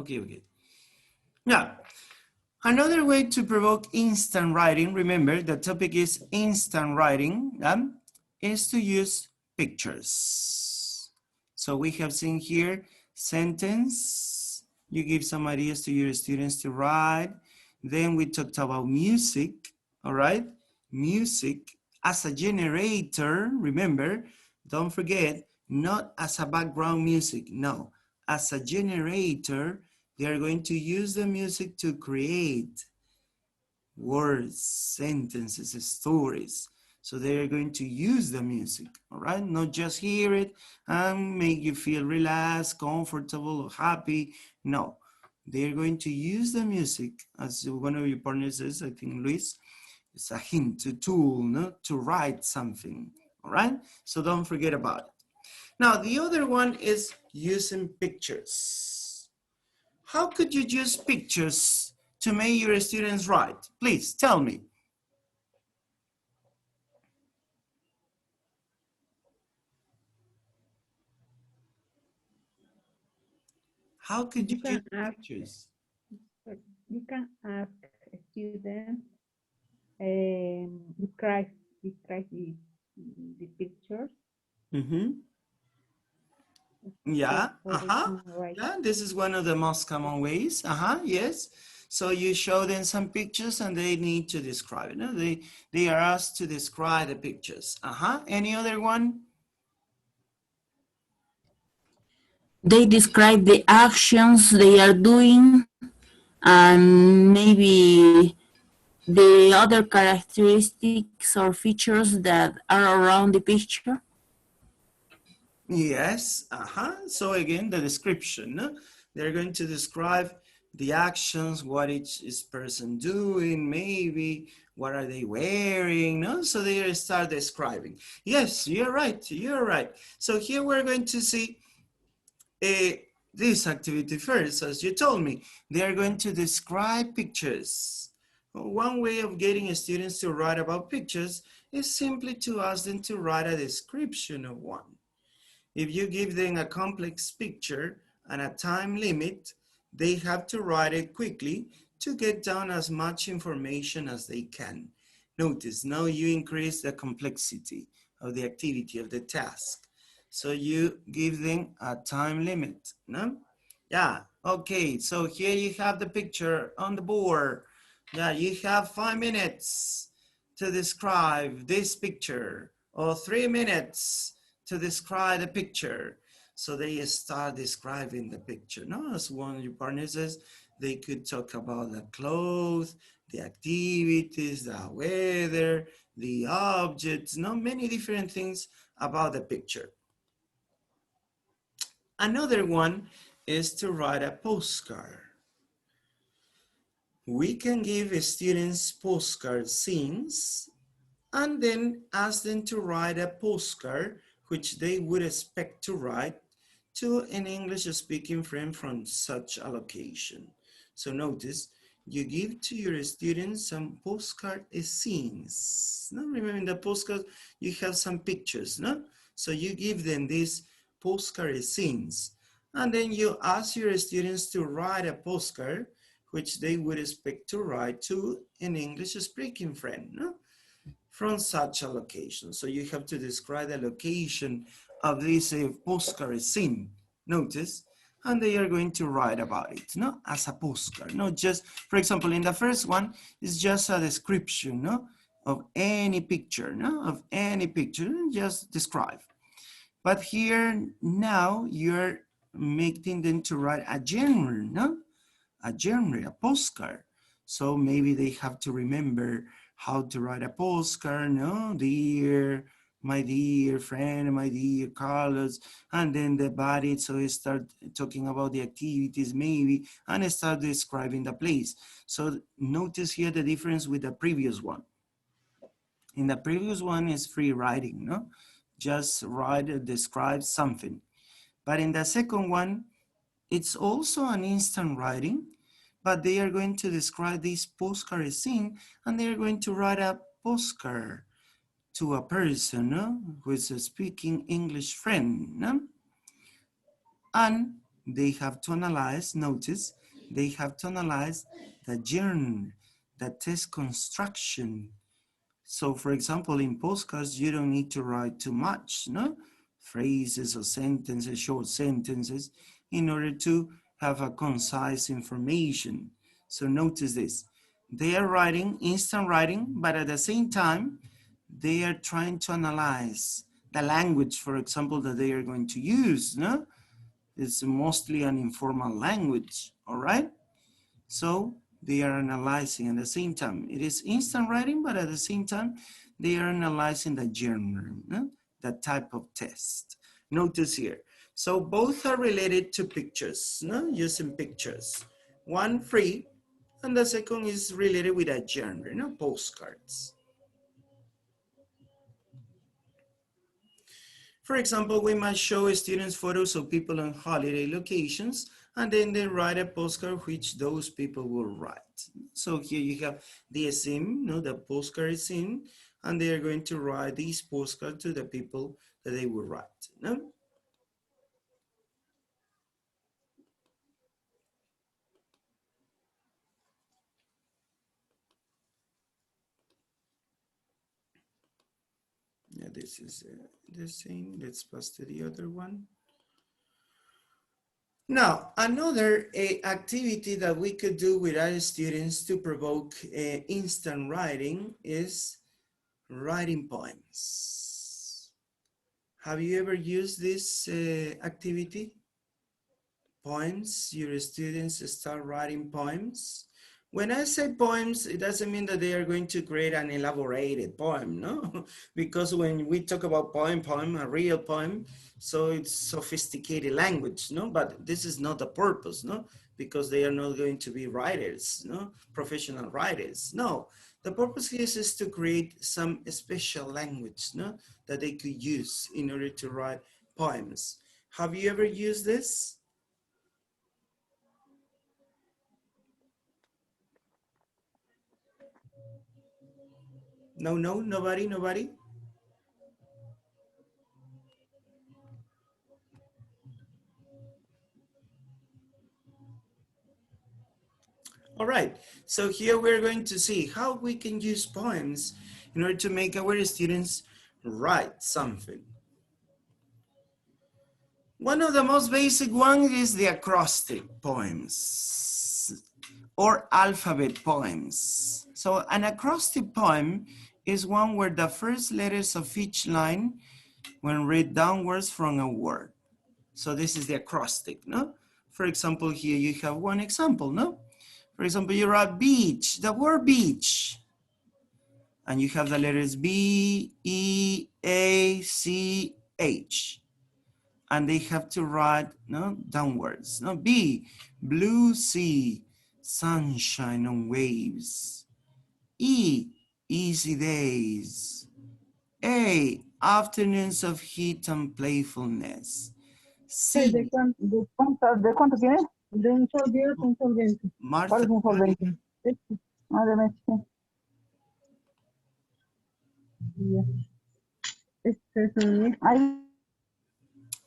Okay. Now, another way to provoke instant writing, remember the topic is instant writing, is to use pictures. So we have seen here sentence, you give some ideas to your students to write. Then we talked about music, all right? Music as a generator, remember, don't forget, not as a background music, no, as a generator. They are going to use the music to create words, sentences, stories. So they're going to use the music, all right? Not just hear it and make you feel relaxed, comfortable, or happy. No, they're going to use the music, as one of your partners says, I think Luis, it's a hint, a tool, no? To write something, all right? So don't forget about it. Now, the other one is using pictures. How could you use pictures to make your students write? Please tell me. How could you use pictures? You can ask students describe the pictures. Yeah, So they can write. yeah, this is one of the most common ways. Yes. So you show them some pictures and they need to describe it. No? They are asked to describe the pictures. Any other one? They describe the actions they are doing and maybe the other characteristics or features that are around the picture. Yes, So again, the description. No? They're going to describe the actions, what each is person doing, maybe what are they wearing, no? So they start describing. Yes, you're right, So here we're going to see this activity first, as you told me. They are going to describe pictures. One way of getting students to write about pictures is simply to ask them to write a description of one. If you give them a complex picture and a time limit, they have to write it quickly to get down as much information as they can. Notice, now you increase the complexity of the activity, of the task. So you give them a time limit, no? Yeah, okay, so here you have the picture on the board. Yeah, you have 5 minutes to describe this picture, or 3 minutes to describe the picture. So they start describing the picture. No, as one of your partners says, they could talk about the clothes, the activities, the weather, the objects, many different things about the picture. Another one is to write a postcard. We can give students postcard scenes and then ask them to write a postcard which they would expect to write to an English-speaking friend from such a location. So notice, you give to your students some postcard scenes. Now remember, in the postcard, you have some pictures, no? So you give them these postcard scenes, and then you ask your students to write a postcard which they would expect to write to an English-speaking friend, no? From such a location. So you have to describe the location of this postcard scene. Notice, and they are going to write about it, no, as a postcard. Not just, for example, in the first one, it's just a description, no, of any picture, no, of any picture, just describe. But here now you're making them to write a genre, no, a genre, a postcard. So maybe they have to remember how to write a postcard, no, dear, my dear friend, my dear Carlos, and then the body, so I start talking about the activities maybe, and I start describing the place. So notice here the difference with the previous one. In the previous one is free writing, no? Just write, describe something. But in the second one, it's also an instant writing, but they are going to describe this postcard scene and they are going to write a postcard to a person, no? Who is a speaking English friend. No? And they have to analyze, notice, they have to analyze the genre, the text construction. So for example, in postcards, you don't need to write too much, no? Phrases or sentences, short sentences, in order to have a concise information. So notice this. They are writing, instant writing, but at the same time, they are trying to analyze the language, for example, that they are going to use, no? It's mostly an informal language, all right? So they are analyzing at the same time. It is instant writing, but at the same time, they are analyzing the genre, no? The type of test. Notice here. So both are related to pictures, no? Using pictures. One free, and the second is related with a genre, no? Postcards. For example, we might show students photos of people on holiday locations, and then they write a postcard which those people will write. So here you have the sim, no, the postcard is in, and they are going to write these postcards to the people that they will write. No? Yeah, this is the same. Let's pass to the other one. Now, another activity that we could do with our students to provoke instant writing is writing poems. Have you ever used this activity? Poems, your students start writing poems. When I say poems, it doesn't mean that they are going to create an elaborated poem, no? Because when we talk about poem, a real poem, so it's sophisticated language, no? But this is not the purpose, no? Because they are not going to be writers, no? Professional writers, no. The purpose here is to create some special language, no? That they could use in order to write poems. Have you ever used this? No, nobody. All right, so here we're going to see how we can use poems in order to make our students write something. One of the most basic ones is the acrostic poems or alphabet poems. So an acrostic poem is one where the first letters of each line when read downwards from a word. So this is the acrostic, no? For example, here you have one example, no? For example, you write beach, the word beach. And you have the letters B, E, A, C, H. And they have to write no, downwards. No, B, blue sea, sunshine on waves. E, easy days. A, afternoons of heat and playfulness. C, ¿De cuánto tiene? De un sol 10, un sol 20. ¿Cuál es un sol 20? Madre mía.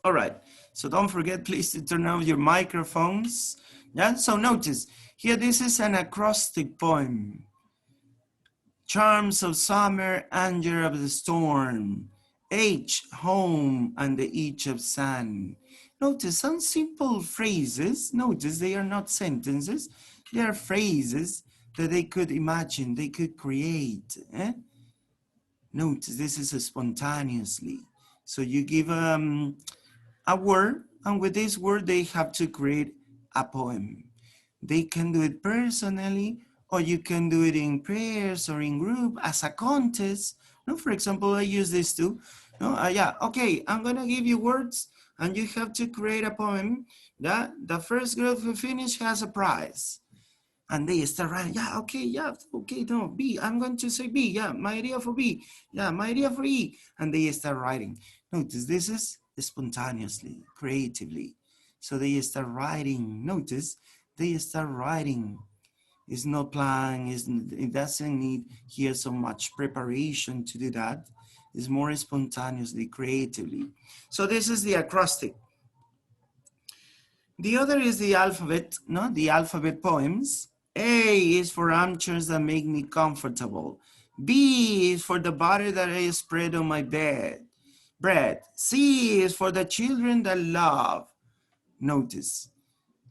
All right, so don't forget please to turn on your microphones. Yeah, so notice, here this is an acrostic poem. Charms of summer, anger of the storm. H, home, and the each of sun. Notice some simple phrases. Notice they are not sentences. They are phrases that they could imagine, they could create. Notice this is spontaneously. So you give a word, and with this word, they have to create a poem. They can do it personally, or you can do it in pairs or in group as a contest. No, for example, I use this too. No, yeah, okay, I'm gonna give you words, and you have to create a poem that the first group who finish has a prize. And they start writing, okay, no, B, I'm going to say B, yeah, my idea for B, yeah, my idea for E, and they start writing. Notice this is spontaneously, creatively. So they start writing, notice, they start writing. It's not planned, it doesn't need here so much preparation to do that. It's more spontaneously, creatively. So this is the acrostic. The other is the alphabet, no? The alphabet poems. A is for armchairs that make me comfortable. B is for the butter that I spread on my bread. C is for the children that love. Notice.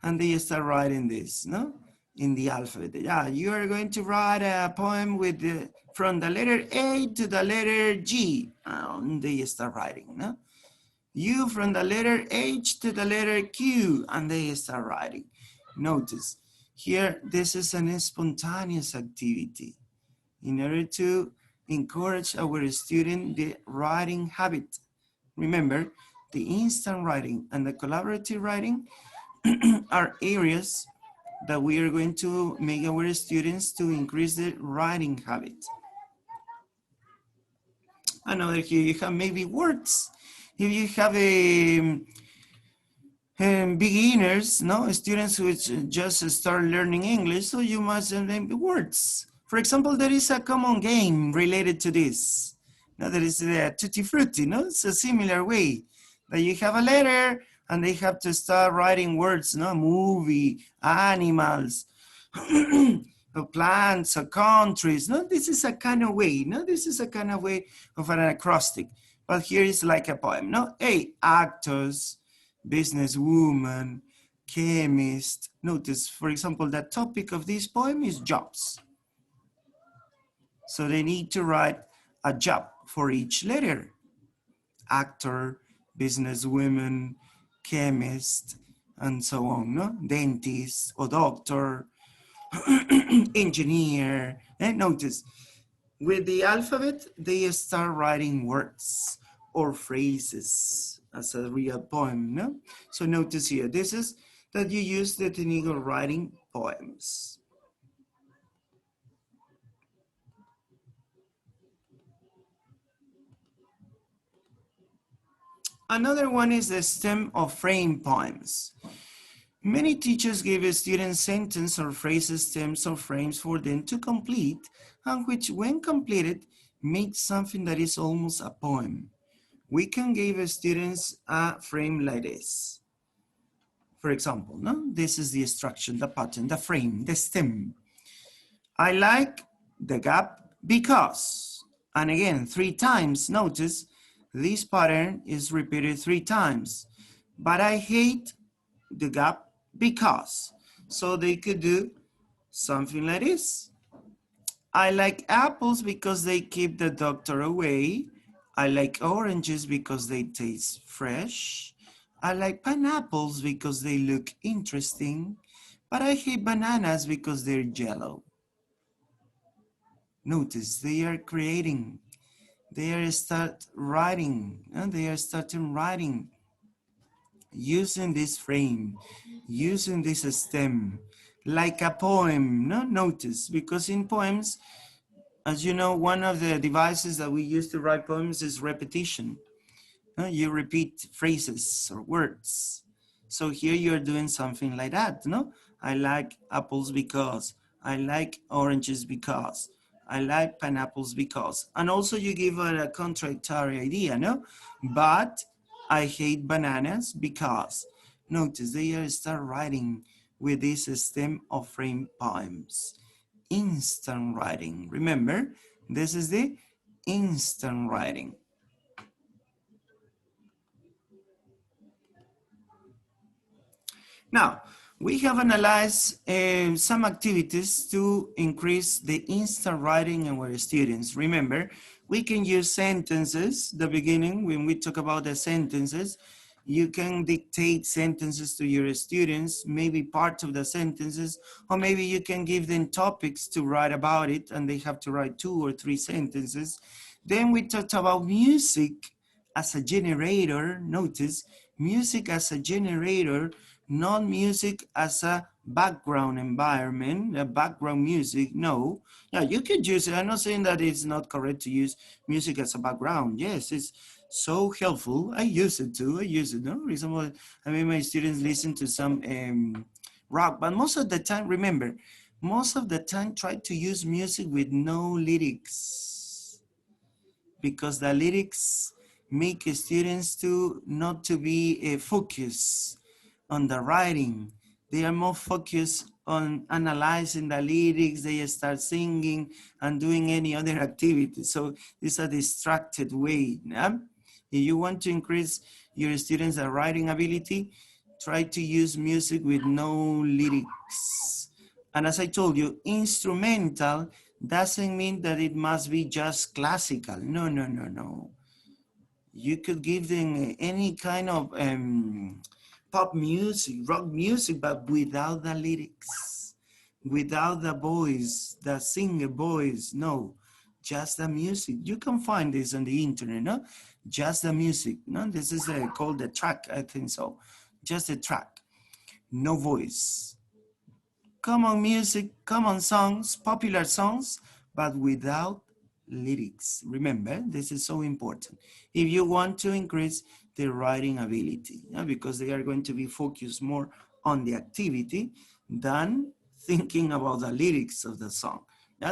And they start writing this, no? In the alphabet. Yeah, you are going to write a poem with from the letter A to the letter G. And they start writing, no? U from the letter H to the letter Q, and they start writing. Notice, here, this is an spontaneous activity in order to encourage our student the writing habit. Remember, the instant writing and the collaborative writing are areas that we are going to make our students to increase their writing habit. Another here, you have maybe words. If you have a beginners, no, students who just start learning English, so you must name words. For example, there is a common game related to this. Now there is the tutti frutti, no? It's a similar way that you have a letter and they have to start writing words, no? Movie, animals, plants, countries. No, this is a kind of way. No, this is a kind of way of an acrostic. But here is like a poem. No, A, actors, businesswoman, chemist. Notice, for example, the topic of this poem is jobs. So they need to write a job for each letter. Actor, businesswoman, chemist, and so on, no? Dentist or doctor, engineer. And notice, with the alphabet, they start writing words or phrases as a real poem, no? So notice here, this is that you use the technique of writing poems. Another one is the stem or frame poems. Many teachers give students sentence or phrases, stems or frames for them to complete, and which when completed, make something that is almost a poem. We can give students a frame like this. For example, no? This is the structure, the pattern, the frame, the stem. I like the gap because, and again, 3 times, notice, this pattern is repeated 3 times. But I hate the gap because. So they could do something like this. I like apples because they keep the doctor away. I like oranges because they taste fresh. I like pineapples because they look interesting. But I hate bananas because they're yellow. Notice they are creating. They are start writing. And they are starting writing using this frame, using this stem, like a poem, no? Notice, because in poems, as you know, one of the devices that we use to write poems is repetition. You repeat phrases or words. So here you're doing something like that, no? I like apples because, I like oranges because, I like pineapples because. And also you give a contradictory idea, no? But I hate bananas because. Notice they start writing with this stem of frame poems. Instant writing. Remember, this is the instant writing. Now, we have analyzed some activities to increase the instant writing in our students. Remember, we can use sentences, the beginning, when we talk about the sentences, you can dictate sentences to your students, maybe part of the sentences, or maybe you can give them topics to write about it and they have to write 2 or 3 sentences. Then we talked about music as a generator. Notice, music as a generator, not music as a background environment, a background music, no. Yeah, you could use it. I'm not saying that it's not correct to use music as a background. Yes, it's so helpful. I use it too. I use it. No reasonable. I mean, my students listen to some rock, but most of the time, remember, most of the time try to use music with no lyrics, because the lyrics make students to not to be focused on the writing. They are more focused on analyzing the lyrics. They start singing and doing any other activity. So it's a distracted way. Yeah? If you want to increase your students' writing ability, try to use music with no lyrics. And as I told you, instrumental doesn't mean that it must be just classical. No, no, no, no. You could give them any kind of pop music, rock music, but without the lyrics, without the voice, the singer voice. No, just the music. You can find this on the internet, no? Just the music, no? This is called the track, I think so. Just a track, no voice. Common music, common songs, popular songs, but without lyrics. Remember, this is so important. If you want to increase their writing ability, because they are going to be focused more on the activity than thinking about the lyrics of the song.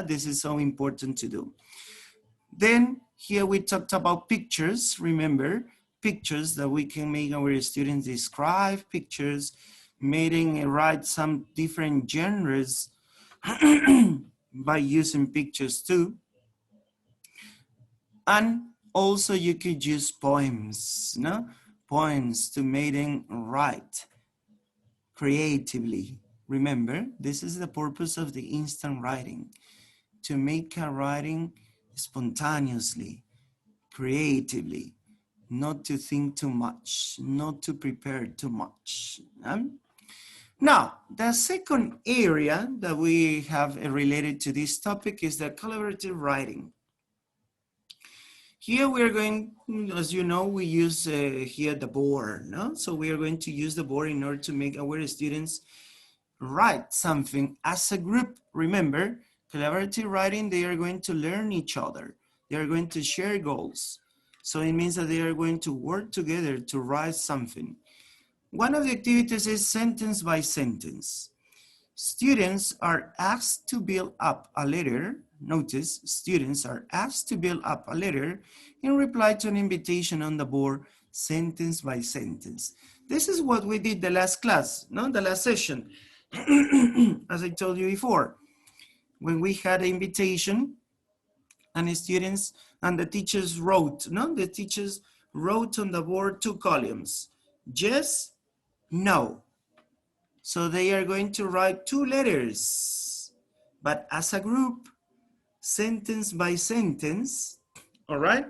This is so important to do. Then here we talked about pictures. Remember, pictures that we can make our students describe pictures, making and write some different genres by using pictures too. And also you could use poems, no? Poems to make them write creatively. Remember, this is the purpose of the instant writing, to make a writing spontaneously, creatively, not to think too much, not to prepare too much. Now, the second area that we have related to this topic is the collaborative writing. Here we are going, as you know, we use here the board, no? So we are going to use the board in order to make our students write something as a group. Remember, collaborative writing, they are going to learn each other. They are going to share goals. So it means that they are going to work together to write something. One of the activities is sentence by sentence. Students are asked to build up a letter. Notice, students are asked to build up a letter in reply to an invitation on the board, sentence by sentence. This is what we did the last class, no? The last session. As I told you before, when we had an invitation and the students and the teachers wrote, no? The teachers wrote on the board 2 columns, yes, no. So they are going to write 2 letters, but as a group, sentence by sentence, all right?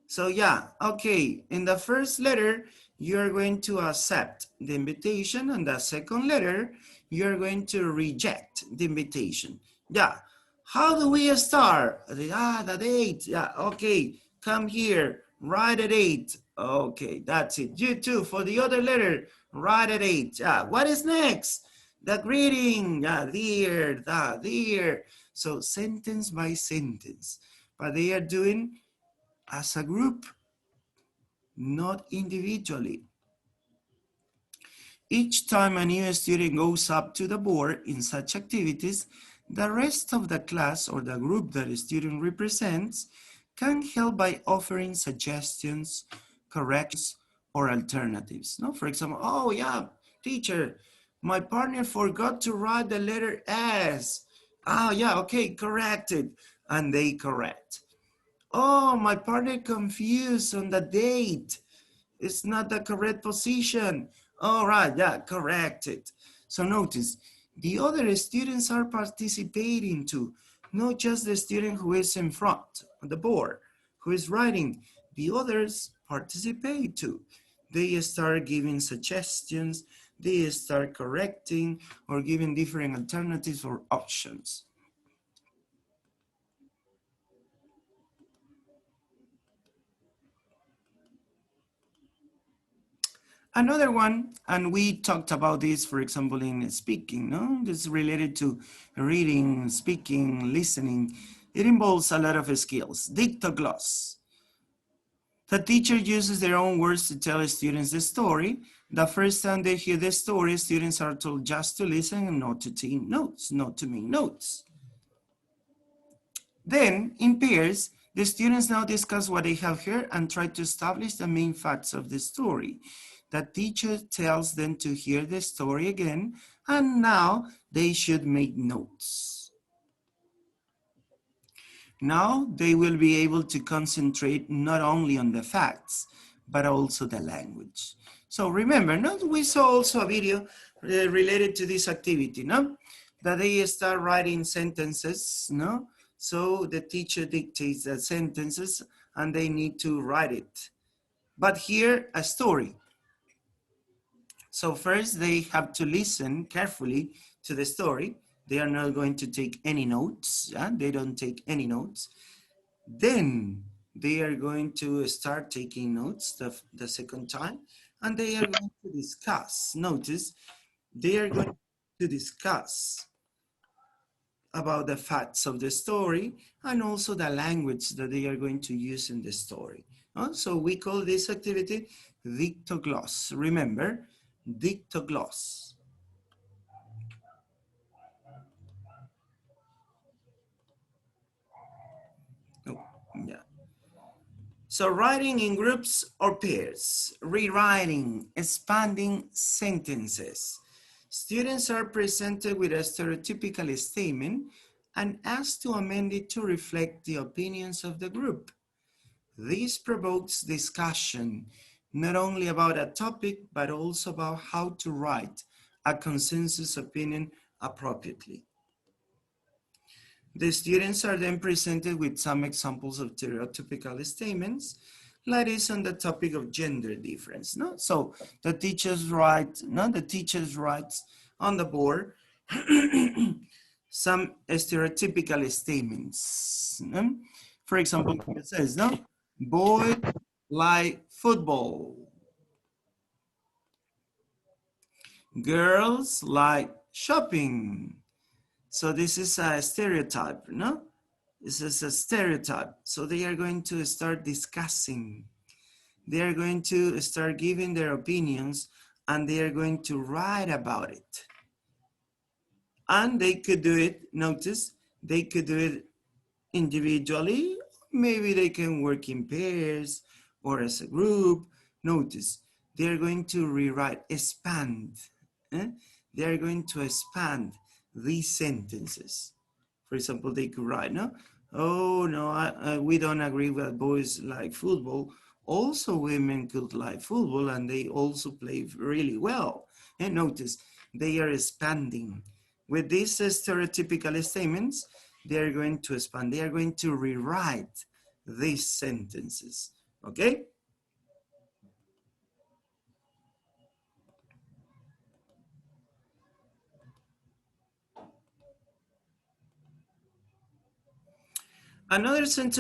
So yeah, okay, in the first letter, you're going to accept the invitation, and the second letter, you're going to reject the invitation. Yeah, how do we start? The date, yeah, okay, come here, write a date. Okay, that's it. You too, for the other letter, write a date. Yeah, what is next? The greeting, yeah, dear. So sentence by sentence, but they are doing as a group, not individually. Each time a new student goes up to the board in such activities, the rest of the class or the group that the student represents can help by offering suggestions, corrections, or alternatives. No, for example, oh yeah, teacher, my partner forgot to write the letter S. Ah, yeah, okay, corrected. And they correct. Oh, my partner confused on the date. It's not the correct position. All right, yeah, correct it. So notice, the other students are participating too, not just the student who is in front of the board, who is writing. The others participate too. They start giving suggestions, they start correcting or giving different alternatives or options. Another one, and we talked about this, for example, in speaking, no? This is related to reading, speaking, listening. It involves a lot of skills. Dictogloss. The teacher uses their own words to tell students the story. The first time they hear the story, students are told just to listen and not to take notes, not to make notes. Then, in pairs, the students now discuss what they have heard and try to establish the main facts of the story. the teacher tells them to hear the story again, and now they should make notes. Now they will be able to concentrate not only on the facts, but also the language. So remember, no, we saw also a video related to this activity, no? That they start writing sentences, no? So the teacher dictates the sentences and they need to write it. But here, a story. So first they have to listen carefully to the story. They are not going to take any notes. Yeah? They don't take any notes. Then they are going to start taking notes the second time, and they are going to discuss. Notice, they are going to discuss about the facts of the story and also the language that they are going to use in the story. So we call this activity dictogloss. Remember, dictogloss. Oh, yeah. So writing in groups or pairs, rewriting, expanding sentences. Students are presented with a stereotypical statement and asked to amend it to reflect the opinions of the group. This provokes discussion, not only about a topic, but also about how to write a consensus opinion appropriately. The students are then presented with some examples of stereotypical statements, like is on the topic of gender difference. No? So the teachers write, on the board some stereotypical statements. No? For example, it says, no, boys like football. Girls like shopping. So this is a stereotype, no? This is a stereotype. So they are going to start discussing. They are going to start giving their opinions and they are going to write about it. And they could do it, notice, they could do it individually. Maybe they can work in pairs or as a group. Notice, they are going to rewrite, expand. They are going to expand these sentences. For example, they could write, no? Oh, no, we don't agree with boys like football. Also, women could like football and they also play really well. And notice, they are expanding. With these stereotypical statements, they are going to expand. They are going to rewrite these sentences, okay? Another sentence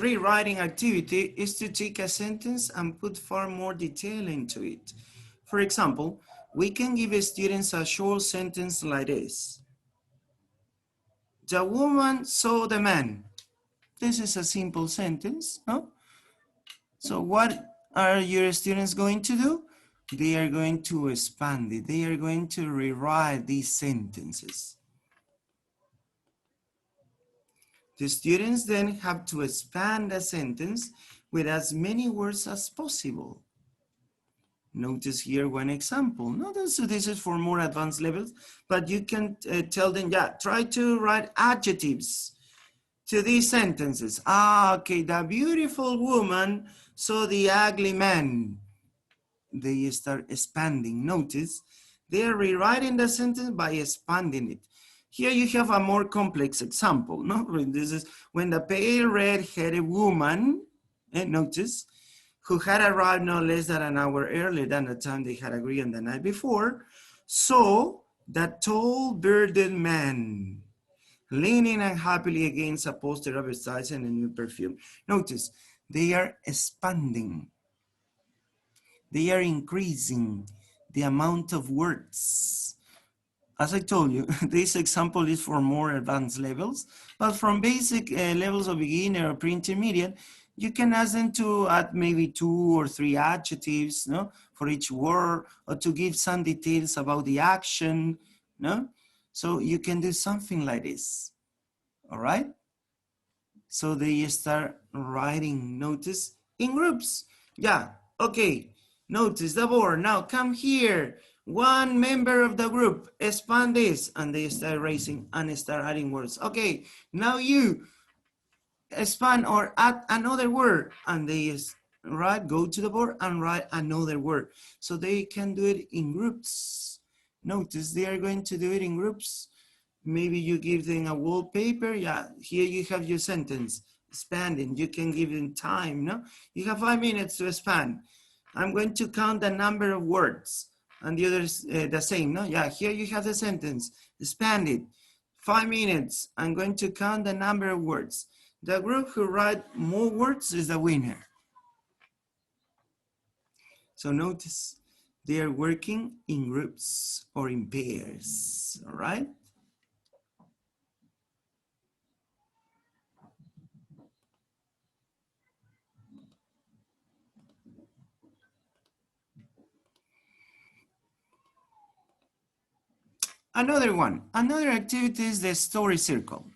rewriting activity is to take a sentence and put far more detail into it. For example, we can give students a short sentence like this. The woman saw the man. This is a simple sentence, no? So what are your students going to do? They are going to expand it. They are going to rewrite these sentences. The students then have to expand a sentence with as many words as possible. Notice here one example. Notice this is for more advanced levels, but you can tell them, yeah, try to write adjectives to these sentences. Okay, the beautiful woman saw the ugly man. They start expanding. Notice they are rewriting the sentence by expanding it. Here you have a more complex example. No, this is when the pale red-headed woman, notice, who had arrived no less than an hour earlier than the time they had agreed on the night before, saw the tall bearded man leaning unhappily against a poster of his size and a new perfume. Notice they are expanding. They are increasing the amount of words. As I told you, this example is for more advanced levels, but from basic levels of beginner or pre-intermediate, you can ask them to add maybe 2 or 3 adjectives, no, for each word, or to give some details about the action, no? So you can do something like this, all right? So they start writing notice in groups. Yeah, okay. Notice the board. Now come here. One member of the group, expand this. And they start raising and start adding words. Okay, now you expand or add another word. And they go to the board and write another word. So they can do it in groups. Notice they are going to do it in groups. Maybe you give them a wallpaper. Yeah, here you have your sentence. Expanding, you can give them time, no? You have 5 minutes to expand. I'm going to count the number of words and the others the same, no? Yeah, here you have the sentence, expand it. 5 minutes, I'm going to count the number of words. The group who write more words is the winner. So notice, they are working in groups or in pairs, all right? Another one, another activity is the story circle.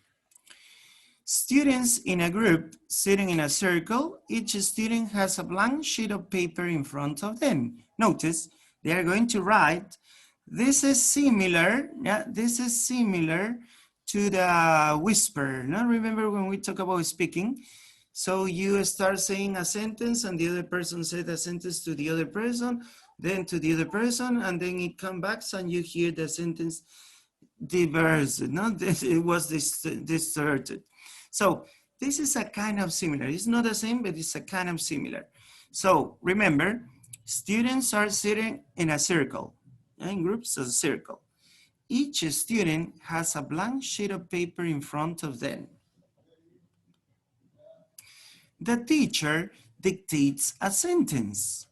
Students in a group sitting in a circle, each student has a blank sheet of paper in front of them. Notice they are going to write, this is similar, yeah, this is similar to the whisper. Now remember when we talk about speaking, so you start saying a sentence and the other person said a sentence to the other person, then to the other person, and then it comes back and you hear the sentence diverse, no? It was distorted. So this is a kind of similar. It's not the same, but it's a kind of similar. So remember, students are sitting in a circle, in groups of a circle. Each student has a blank sheet of paper in front of them. The teacher dictates a sentence.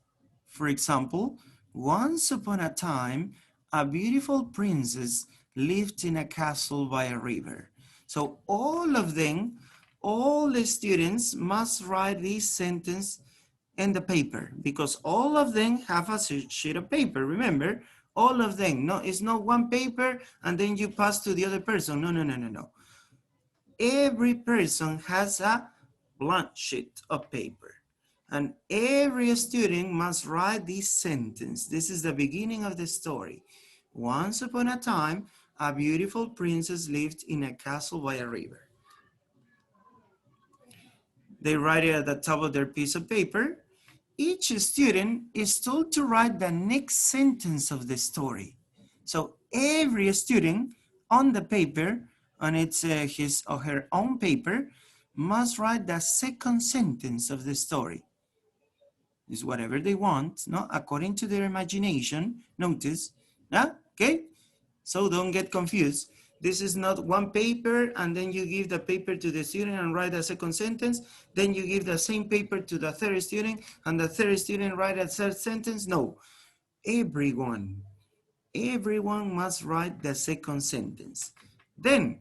For example, once upon a time, a beautiful princess lived in a castle by a river. So all of them, all the students must write this sentence in the paper because all of them have a sheet of paper. Remember, all of them. No, it's not one paper and then you pass to the other person. No, no, no, no, no. Every person has a blank sheet of paper. And every student must write this sentence. This is the beginning of the story. Once upon a time, a beautiful princess lived in a castle by a river. They write it at the top of their piece of paper. Each student is told to write the next sentence of the story. So every student on the paper, on his or her own paper, must write the second sentence of the story. Is whatever they want, no? According to their imagination. Notice, yeah? Okay? So don't get confused. This is not one paper and then you give the paper to the student and write a second sentence. Then you give the same paper to the third student and the third student write a third sentence. No, everyone must write the second sentence. Then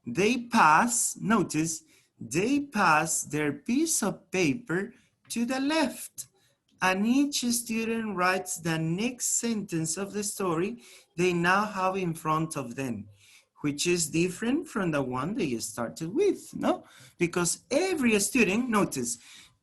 they pass, notice, they pass their piece of paper to the left. And each student writes the next sentence of the story they now have in front of them, which is different from the one they started with, no? Because every student, notice,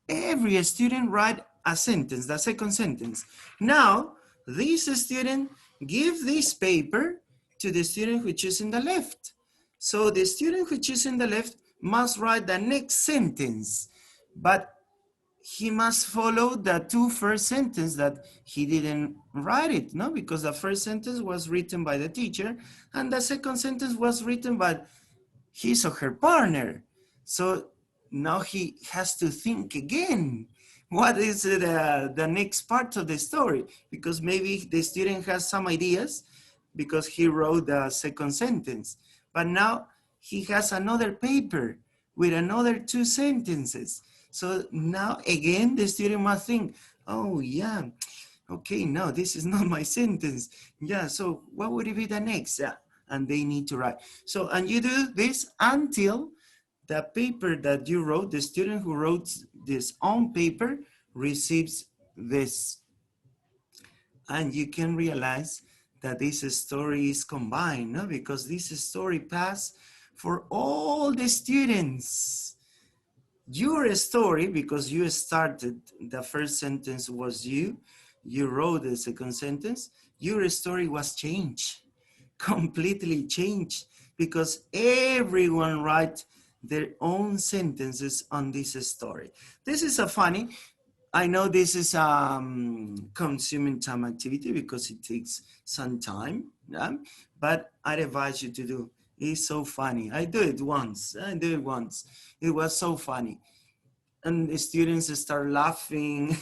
every student write a sentence, the second sentence. Now, this student give this paper to the student which is in the left. So the student which is in the left must write the next sentence, but he must follow the two first sentences that he didn't write it, no? Because the first sentence was written by the teacher and the second sentence was written by his or her partner. So now he has to think again. What is the next part of the story? Because maybe the student has some ideas because he wrote the second sentence. But now he has another paper with another two sentences. So now again, the student must think, oh yeah, okay, no, this is not my sentence. Yeah, so what would it be the next? Yeah, and they need to write. So, and you do this until the paper that you wrote, the student who wrote this on paper receives this. And you can realize that this story is combined, no? Because this story passed for all the students. Your story, because you started, the first sentence was you wrote the second sentence, your story was changed, completely changed, because everyone write their own sentences on this story. This is a funny, I know this is consuming time activity because it takes some time, yeah? But I advise you to do. It's so funny. I do it once. It was so funny. And the students start laughing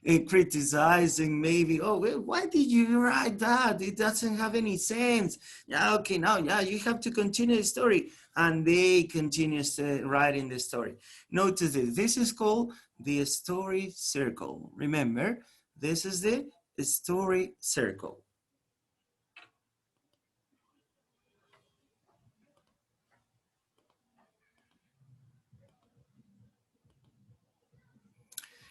and criticizing maybe, oh, well, why did you write that? It doesn't have any sense. Yeah, okay, now, yeah, you have to continue the story. And they continue writing the story. Notice this, this is called the story circle. Remember, this is the story circle.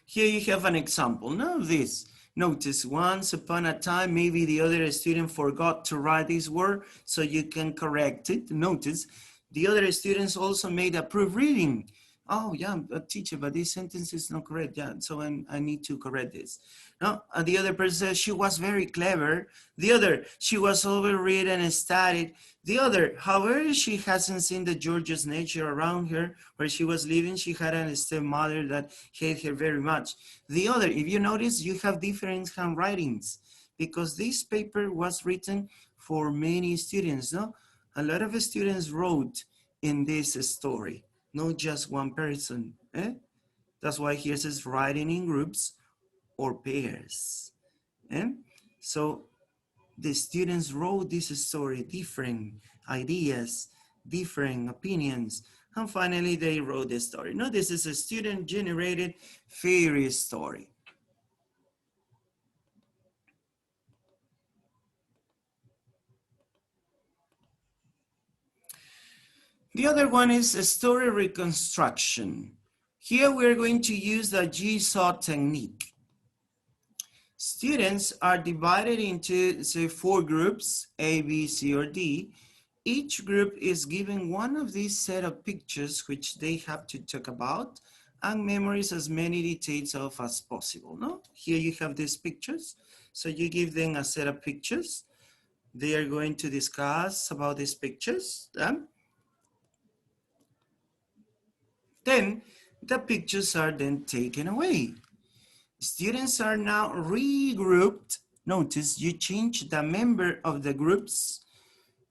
Here you have an example. Now this. Notice once upon a time, maybe the other student forgot to write this word, so you can correct it. Notice the other students also made a proofreading. Oh yeah, teacher, but this sentence is not correct. Yeah, so I need to correct this. No, and the other person says she was very clever. The other, she was overread and studied. The other, however, she hasn't seen the Georgia's nature around her where she was living. She had a stepmother that hated her very much. The other, if you notice, you have different handwritings because this paper was written for many students. No, a lot of students wrote in this story, not just one person. That's why here says writing in groups or pairs. So the students wrote this story, different ideas, different opinions, and finally they wrote the story. Now this is a student-generated fairy story. The other one is a story reconstruction. Here we're going to use the jigsaw technique. Students are divided into, say, 4 groups, A, B, C, or D. Each group is given one of these set of pictures which they have to talk about and memorize as many details of as possible. No? Here you have these pictures. So you give them a set of pictures. They are going to discuss about these pictures. Then the pictures are then taken away. Students are now regrouped. Notice you change the member of the groups.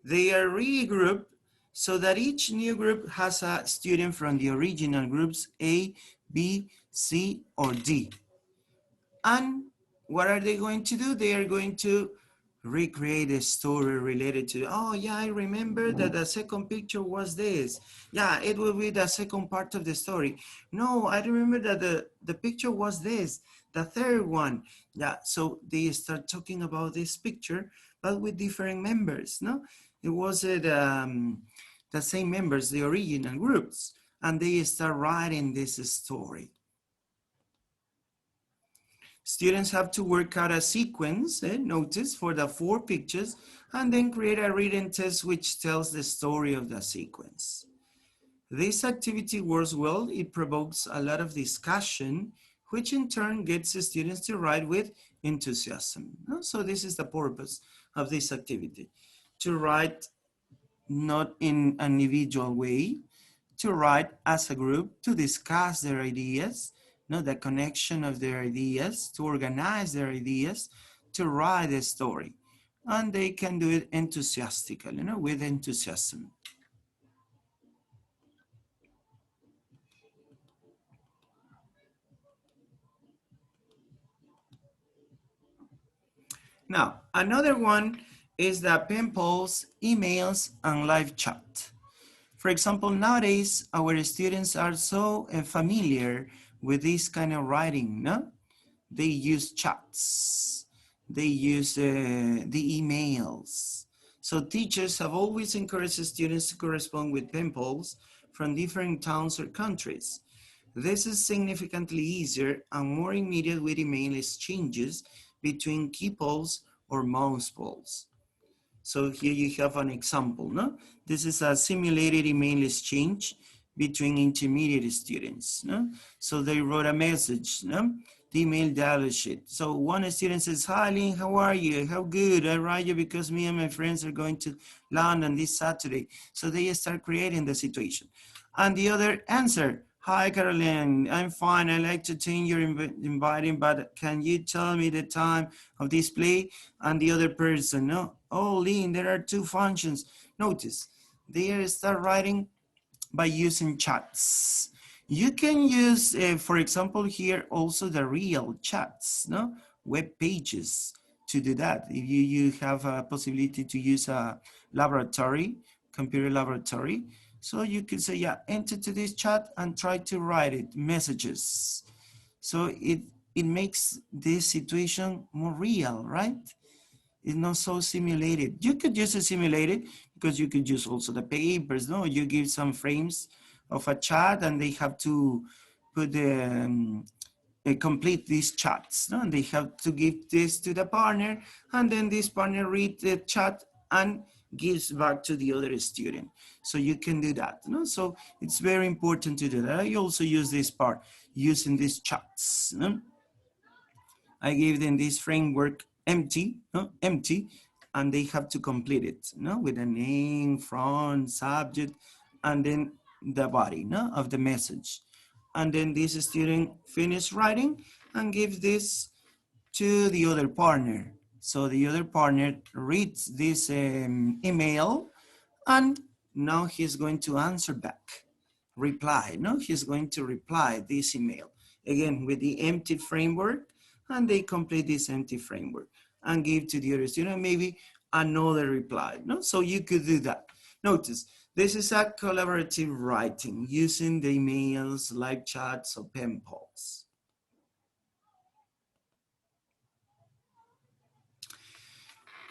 They are regrouped so that each new group has a student from the original groups A, B, C, or D. And what are they going to do? They are going to recreate a story related to, oh yeah, I remember that the second picture was this. Yeah, it will be the second part of the story. No, I remember that the picture was this, the third one. Yeah, so they start talking about this picture, but with different members, no? It wasn't the same members, the original groups, and they start writing this story. Students have to work out a sequence, notice, for the 4 pictures, and then create a written test which tells the story of the sequence. This activity works well. It provokes a lot of discussion, which in turn gets the students to write with enthusiasm. So this is the purpose of this activity, to write not in an individual way, to write as a group, to discuss their ideas, the connection of their ideas, to organize their ideas, to write a story. And they can do it enthusiastically, with enthusiasm. Now, another one is the pen pals, emails, and live chat. For example, nowadays, our students are so familiar with this kind of writing, no? They use chats, they use the emails. So teachers have always encouraged students to correspond with pen pals from different towns or countries. This is significantly easier and more immediate with email exchanges between key poles or mouse poles. So here you have an example, no? This is a simulated email exchange between intermediate students. No? So they wrote a message, no? The email dialog sheet. So one student says, hi Lynn, how are you? How good? I write you because me and my friends are going to London this Saturday. So they start creating the situation. And the other answer, hi Caroline, I'm fine. I like to attend your inviting, but can you tell me the time of this play? And the other person, no, oh Lynn, there are two functions. Notice, they start writing by using chats. You can use, for example, here also the real chats, no? Web pages to do that. If you have a possibility to use a laboratory, computer laboratory, so you could say, yeah, enter to this chat and try to write it, messages. So it makes this situation more real, right? It's not so simulated. You could use a simulated because you could use also the papers, no? You give some frames of a chat and they have to put complete these chats, no? And they have to give this to the partner and then this partner reads the chat and gives back to the other student. So you can do that, no? So it's very important to do that. I also use this part using these chats, no? I gave them this framework empty, no? Empty, and they have to complete it, no? With a name, front, subject, and then the body, no? Of the message. And then this student finished writing and gives this to the other partner. So the other partner reads this email and now he's going to answer back, reply, no? He's going to reply this email. Again, with the empty framework, and they complete this empty framework and give to the other student maybe another reply, no? So you could do that. Notice, this is a collaborative writing using the emails, live chats, or pen pals.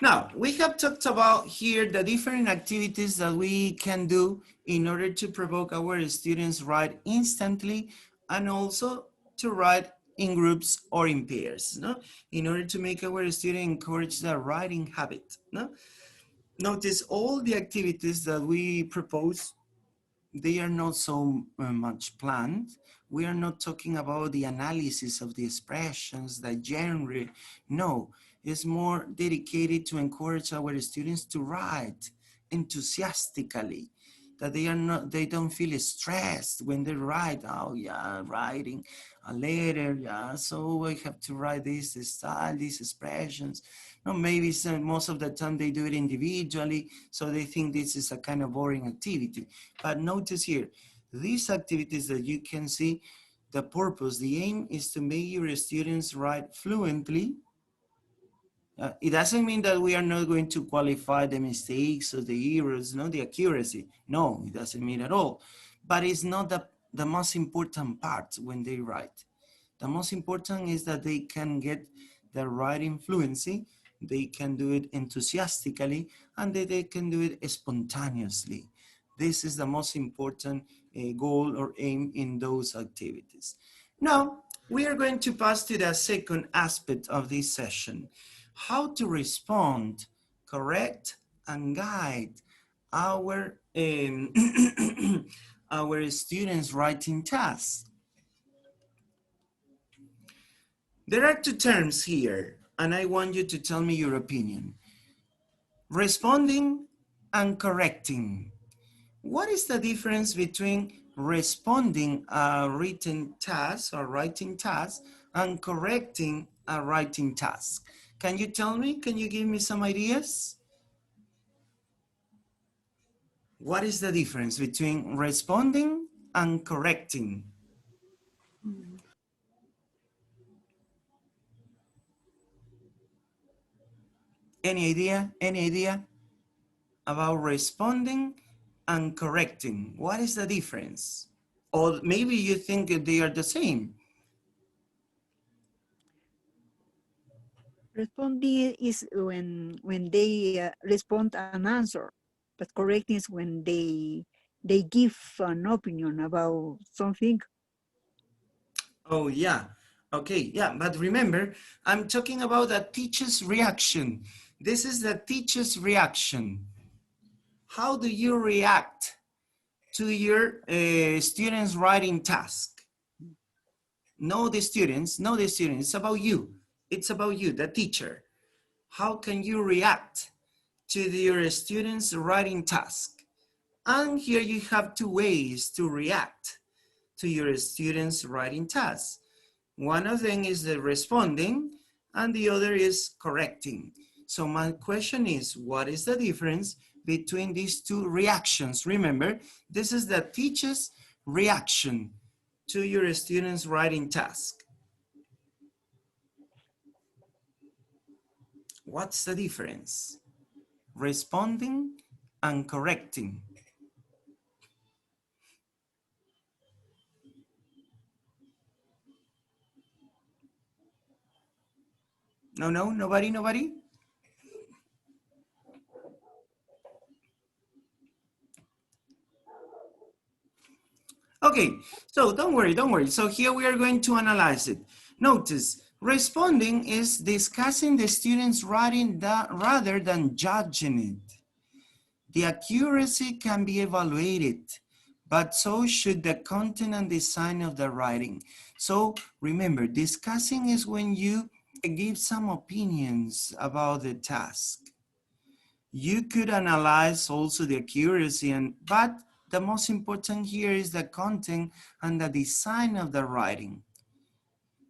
Now, we have talked about here the different activities that we can do in order to provoke our students write instantly and also to write in groups or in pairs, no? In order to make our student encourage the writing habit, no? Notice all the activities that we propose, they are not so much planned. We are not talking about the analysis of the expressions, the genre. No, it's more dedicated to encourage our students to write enthusiastically, that they don't feel stressed when they write. Oh yeah, writing a letter, yeah, so I have to write this style, these expressions. No, maybe most of the time they do it individually, so they think this is a kind of boring activity. But notice here, these activities that you can see, the purpose, the aim is to make your students write fluently. It doesn't mean that we are not going to qualify the mistakes or the errors, no, the accuracy. No, it doesn't mean at all. But it's not the most important part when they write. The most important is that they can get the writing fluency, they can do it enthusiastically, and that they can do it spontaneously. This is the most important goal or aim in those activities. Now, we are going to pass to the second aspect of this session, how to respond, correct, and guide our, our students' writing tasks. There are two terms here, and I want you to tell me your opinion. Responding and correcting. What is the difference between responding a written task or writing task and correcting a writing task? Can you tell me? Can you give me some ideas? What is the difference between responding and correcting? Any idea? Any idea about responding and correcting? What is the difference? Or maybe you think that they are the same. Responding is when they respond an answer, but correcting is when they give an opinion about something. Oh yeah, okay, yeah, but remember, I'm talking about the teacher's reaction. This is the teacher's reaction. How do you react to your students' writing task. Know the students, it's about you. It's about you, the teacher. How can you react to your students' writing task? And here you have two ways to react to your students' writing task. One of them is the responding and the other is correcting. So my question is, what is the difference between these two reactions? Remember, this is the teacher's reaction to your students' writing task. What's the difference? Responding and correcting. No, nobody? Okay, so don't worry. So here we are going to analyze it. Notice, responding is discussing the student's writing rather than judging it. The accuracy can be evaluated, but so should the content and design of the writing. So remember, discussing is when you give some opinions about the task. You could analyze also the accuracy, but the most important here is the content and the design of the writing.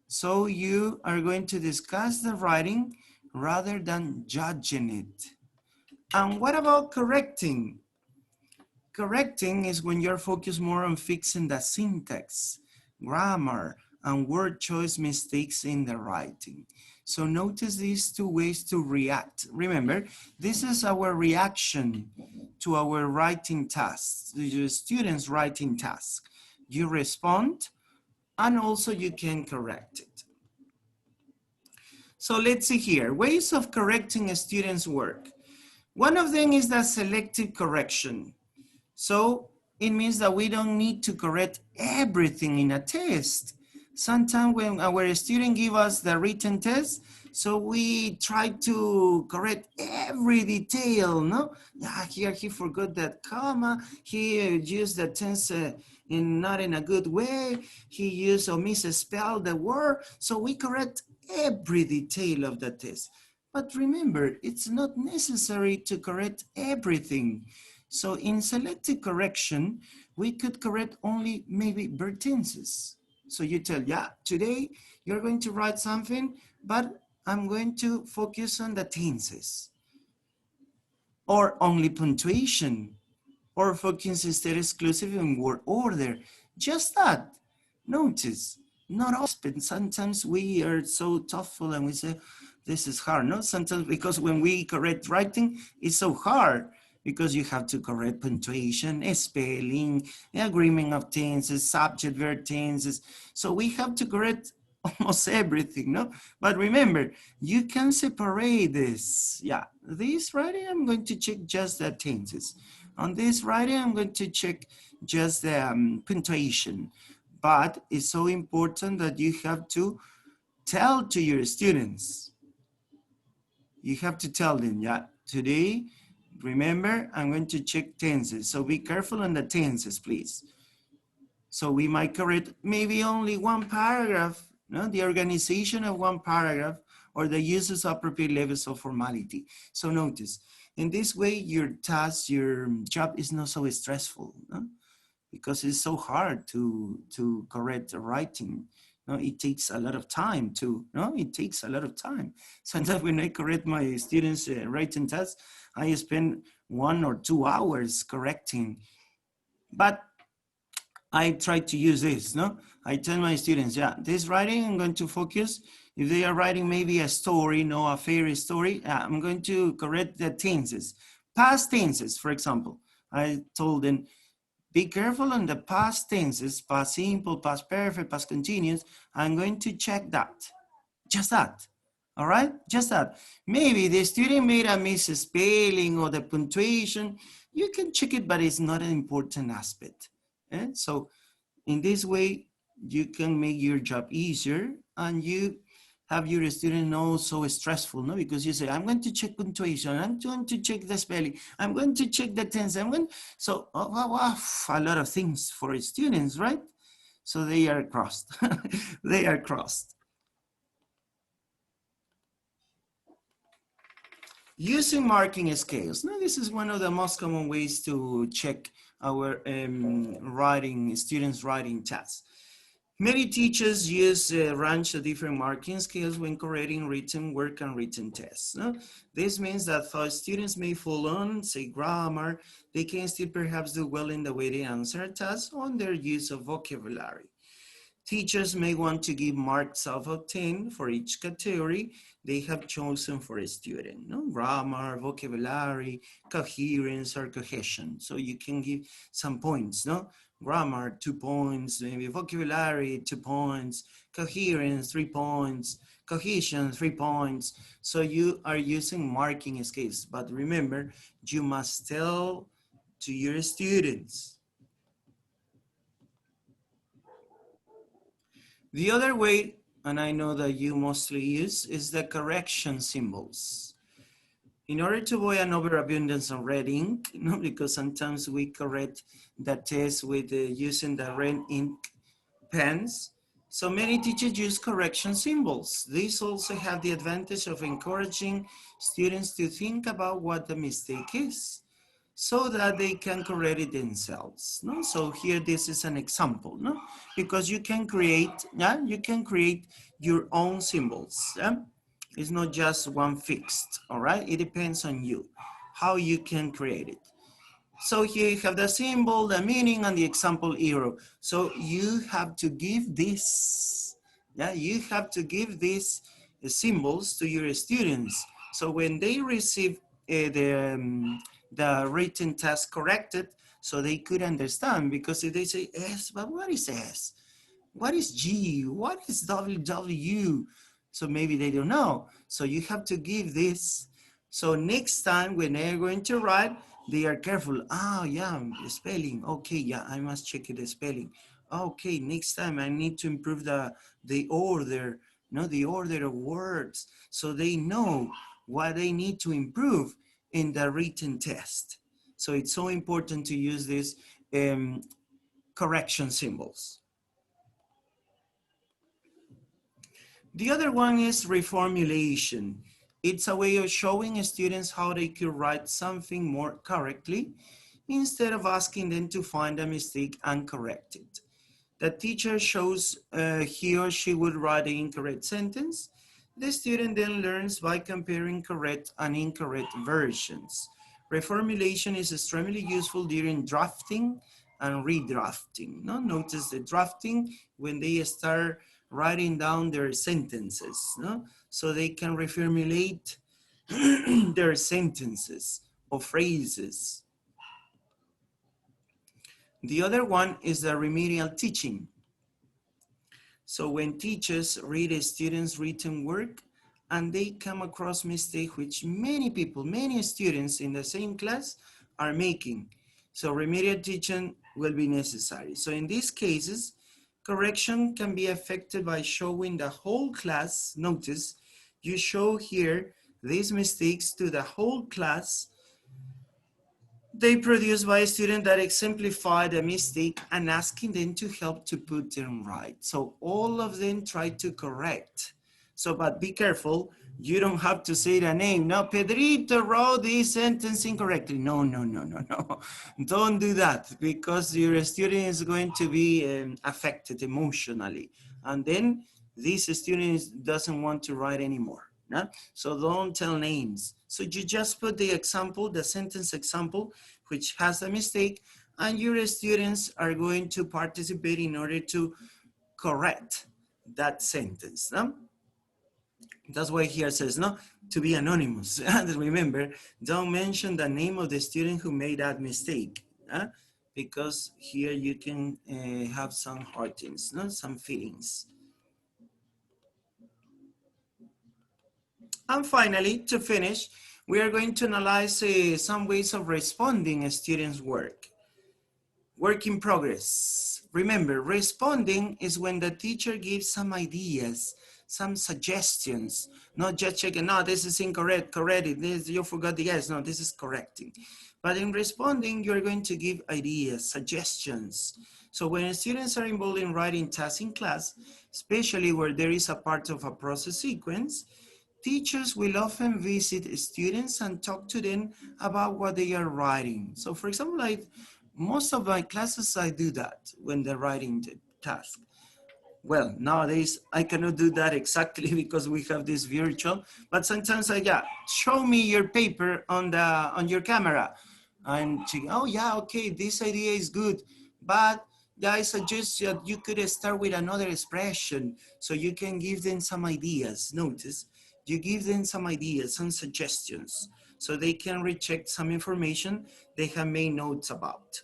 So you are going to discuss the writing rather than judging it. And what about correcting? Correcting is when you're focused more on fixing the syntax, grammar, and word choice mistakes in the writing. So notice these two ways to react. Remember, this is our reaction to our writing tasks, the students' writing task. You respond, and also you can correct it. So let's see here, ways of correcting a student's work. One of them is the selective correction. So it means that we don't need to correct everything in a test. Sometimes when our student give us the written test, so we try to correct every detail, no? Yeah, here he forgot that comma, he used the tense not in a good way, he used or misspelled the word, so we correct every detail of the test. But remember, it's not necessary to correct everything. So in selective correction, we could correct only maybe verb tenses. So you tell, yeah, today you're going to write something, but I'm going to focus on the tenses. Or only punctuation, or focus instead exclusively on word order. Just that. Notice, not often. Sometimes we are so thoughtful and we say, this is hard. No, sometimes because when we correct writing, it's so hard because you have to correct punctuation, spelling, agreement of tenses, subject, verb tenses. So we have to correct almost everything, no? But remember, you can separate this. Yeah, this writing, I'm going to check just the tenses. On this writing, I'm going to check just the punctuation. But it's so important that you have to tell to your students. You have to tell them, yeah, today, remember, I'm going to check tenses. So be careful on the tenses, please. So we might correct maybe only one paragraph, no? The organization of one paragraph or the uses of appropriate levels of formality. So notice, in this way, your task, your job is not so stressful, no? Because it's so hard to correct the writing. No, it takes a lot of time it takes a lot of time. Sometimes when I correct my students' writing tasks, I spend 1 or 2 hours correcting. But I try to use this, no? I tell my students, yeah, this writing, I'm going to focus. If they are writing maybe a story, a fairy story, I'm going to correct the tenses. Past tenses, for example. I told them, be careful on the past tenses, past simple, past perfect, past continuous. I'm going to check that. Just that. All right? Just that. Maybe the student made a misspelling or the punctuation. You can check it, but it's not an important aspect. So in this way, you can make your job easier and you have your student know so stressful, no? Because you say, I'm going to check punctuation, I'm going to check the spelling, I'm going to check the tense, so a lot of things for students, right? So they are crossed. They are crossed. Using marking scales. Now, this is one of the most common ways to check our students' writing tests. Many teachers use a range of different marking scales when correcting written work and written tests. No? This means that though students may fall on, say, grammar, they can still perhaps do well in the way they answer tasks on their use of vocabulary. Teachers may want to give marks out of 10 for each category they have chosen for a student. No? Grammar, vocabulary, coherence, or cohesion. So you can give some points, no? Grammar, 2 points, maybe vocabulary, 2 points, coherence, 3 points, cohesion, 3 points. So you are using marking scales, but remember, you must tell to your students. The other way, and I know that you mostly use, is the correction symbols. In order to avoid an overabundance of red ink, because sometimes we correct the test with using the red ink pens, so many teachers use correction symbols. These also have the advantage of encouraging students to think about what the mistake is, so that they can correct it themselves. No? So here, this is an example, no? Because you can create, you can create your own symbols. Yeah? It's not just one fixed, all right? It depends on you, how you can create it. So here you have the symbol, the meaning, and the example arrow. So you have to give this, you have to give these symbols to your students. So when they receive the written task corrected, so they could understand, because if they say S, but what is S? What is G? What is WW? So maybe they don't know. So you have to give this. So next time when they're going to write, they are careful. Oh yeah, the spelling. Okay, yeah, I must check the spelling. Okay, next time I need to improve the order, the order of words. So they know what they need to improve in the written test. So it's so important to use these correction symbols. The other one is reformulation. It's a way of showing students how they could write something more correctly instead of asking them to find a mistake and correct it. The teacher shows he or she would write an incorrect sentence. The student then learns by comparing correct and incorrect versions. Reformulation is extremely useful during drafting and redrafting. No? Notice the drafting when they start writing down their sentences, no? So they can reformulate their sentences or phrases. The other one is the remedial teaching. So when teachers read a student's written work and they come across mistakes which many people, many students in the same class are making, so remedial teaching will be necessary. So in these cases, correction can be effected by showing the whole class. Notice, you show here these mistakes to the whole class. They produced by a student that exemplify the mistake and asking them to help to put them right. So all of them try to correct. So, but be careful. You don't have to say the name. No, Pedrito wrote this sentence incorrectly. No. Don't do that, because your student is going to be affected emotionally. And then this student doesn't want to write anymore. No? So don't tell names. So you just put the example, the sentence example, which has a mistake, and your students are going to participate in order to correct that sentence. No? That's why here says, no, to be anonymous. Remember, don't mention the name of the student who made that mistake, because here you can have some hurtings, no? Some feelings. And finally, to finish, we are going to analyze some ways of responding a student's work. Work in progress. Remember, responding is when the teacher gives some ideas, some suggestions, not just checking, no, this is incorrect, correct it, this, you forgot the yes, no, this is correcting. But in responding, you're going to give ideas, suggestions. So when students are involved in writing tasks in class, especially where there is a part of a process sequence, teachers will often visit students and talk to them about what they are writing. So for example, most of my classes, I do that when they're writing the task. Well, nowadays I cannot do that exactly because we have this virtual, but sometimes show me your paper on your camera. And she, oh yeah, okay, this idea is good, but yeah, I suggest that you could start with another expression so you can give them some ideas. Notice, you give them some ideas, some suggestions, so they can recheck some information they have made notes about.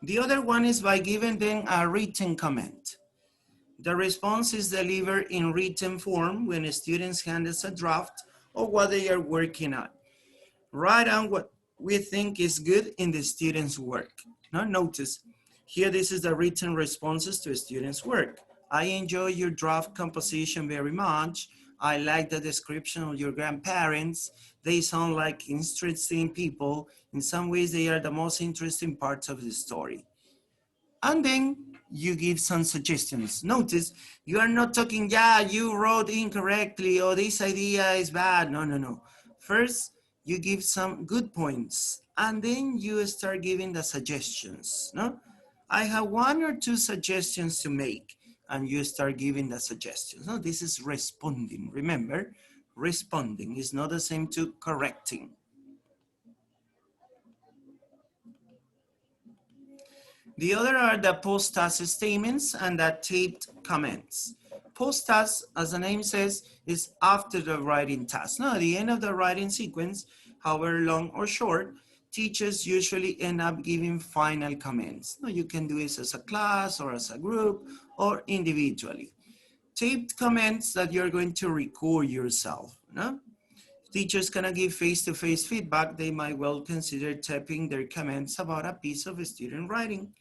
The other one is by giving them a written comment. The response is delivered in written form when students hand us a draft of what they are working on. Write down what we think is good in the student's work. Now notice, here this is the written responses to a student's work. I enjoy your draft composition very much. I like the description of your grandparents. They sound like interesting people. In some ways, they are the most interesting parts of the story. And then you give some suggestions. Notice, you are not talking, yeah, you wrote incorrectly, or this idea is bad. No, no, no. First, you give some good points, and then you start giving the suggestions, no? I have one or two suggestions to make, and you start giving the suggestions. No, this is responding. Remember, responding is not the same to correcting. The other are the post-task statements and the taped comments. Post-task, as the name says, is after the writing task. Now, at the end of the writing sequence, however long or short, teachers usually end up giving final comments. Now, you can do this as a class or as a group or individually. Taped comments that you're going to record yourself. No? Teachers cannot give face-to-face feedback. They might well consider typing their comments about a piece of student writing.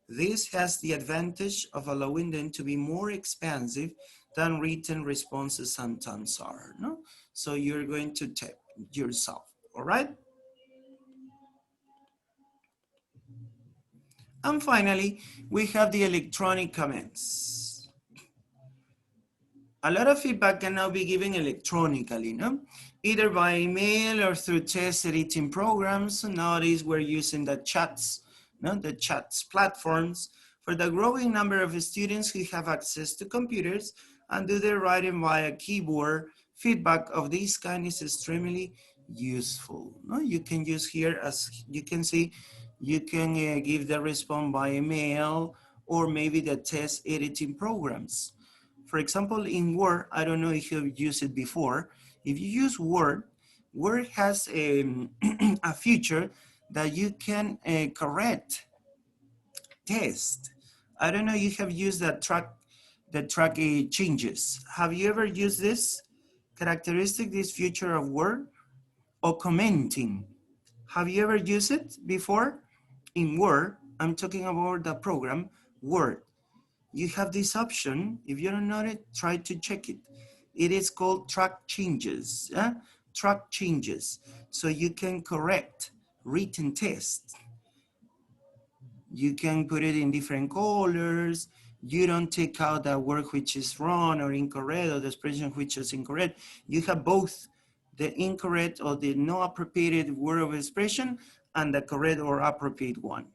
This has the advantage of allowing them to be more expansive than written responses sometimes are. No? So you're going to type yourself, all right? And finally, we have the electronic comments. A lot of feedback can now be given electronically, no? Either by email or through test editing programs. Nowadays, we're using the chats, no? The chats platforms for the growing number of students who have access to computers and do their writing via keyboard. Feedback of this kind is extremely useful. No? You can use here, as you can see, you can give the response by email or maybe the test editing programs. For example, in Word, I don't know if you've used it before. If you use Word, Word has a feature that you can correct text. I don't know if you have used the track changes. Have you ever used this characteristic, this feature of Word? Or commenting? Have you ever used it before? In Word, I'm talking about the program Word. You have this option. If you don't know it, try to check it. It is called track changes. Track changes. So you can correct written text. You can put it in different colors. You don't take out the word which is wrong or incorrect or the expression which is incorrect. You have both the incorrect or the no appropriate word of expression and the correct or appropriate one.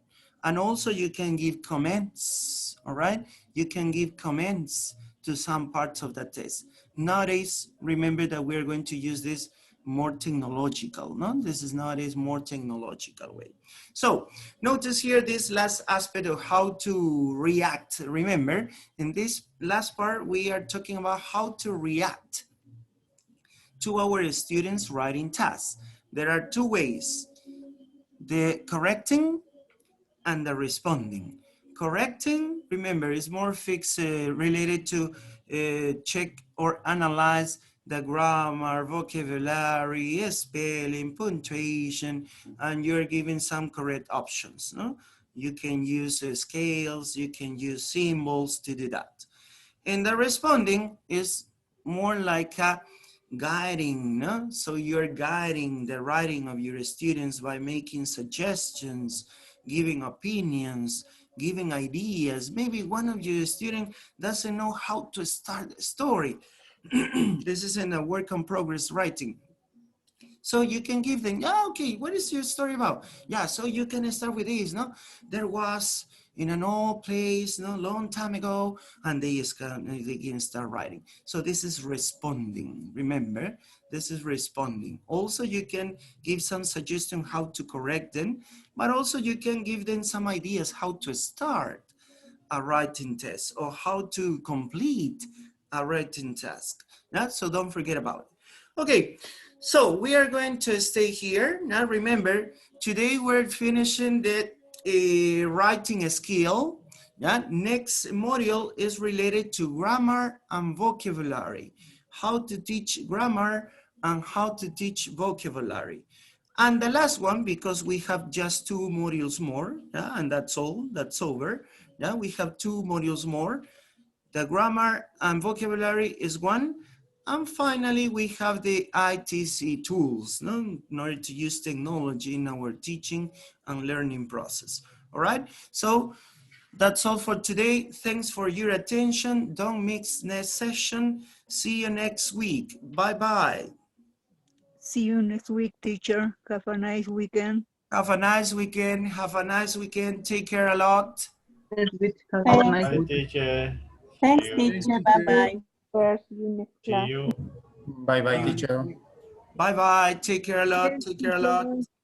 And also you can give comments, all right? You can give comments to some parts of the test. Nowadays, remember that we're going to use this more technological, no? This is nowadays more technological way. So notice here this last aspect of how to react. Remember, in this last part, we are talking about how to react to our students' writing tasks. There are two ways, the correcting and the responding. Correcting, remember, is more fixed, related to check or analyze the grammar, vocabulary, spelling, punctuation, and you're giving some correct options. No? You can use scales, you can use symbols to do that. And the responding is more like a guiding, no? So you're guiding the writing of your students by making suggestions, giving opinions, giving ideas. Maybe one of your students doesn't know how to start a story. This is in a work in progress writing. So you can give them, yeah, okay, what is your story about? Yeah, so you can start with this, no? There was in an old place, no, long time ago, and they can start writing. So this is responding. Remember, this is responding. Also, you can give some suggestion how to correct them, but also you can give them some ideas how to start a writing test or how to complete a writing task. Yeah? So don't forget about it. Okay, so we are going to stay here. Now remember, today we're finishing the writing skill. Yeah? Next module is related to grammar and vocabulary. How to teach grammar and how to teach vocabulary. And the last one, because we have just 2 modules more, yeah, and that's all, that's over. Yeah, we have 2 modules more. The grammar and vocabulary is one. And finally, we have the ITC tools, no, in order to use technology in our teaching and learning process. All right, so that's all for today. Thanks for your attention. Don't miss next session. See you next week. Bye-bye. See you next week, teacher. Have a nice weekend. Have a nice weekend. Have a nice weekend. Take care a lot. Have a Thanks, nice Bye, week. teacher. thanks, See you. teacher. Bye-bye. First, you next See class. you. Bye bye, Bye. teacher. Bye-bye. Take care a lot. Yes, Take care a lot. teacher.